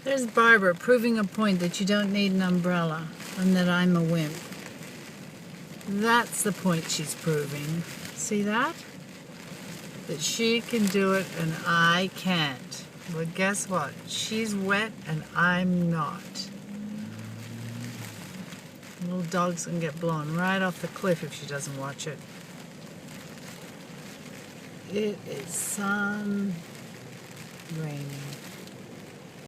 There's Barbara proving a point that you don't need an umbrella and that I'm a wimp. That's the point she's proving. See that? That she can do it and I can't. Well, guess what? She's wet and I'm not. Little dog's gonna get blown right off the cliff if she doesn't watch it. It is sun raining.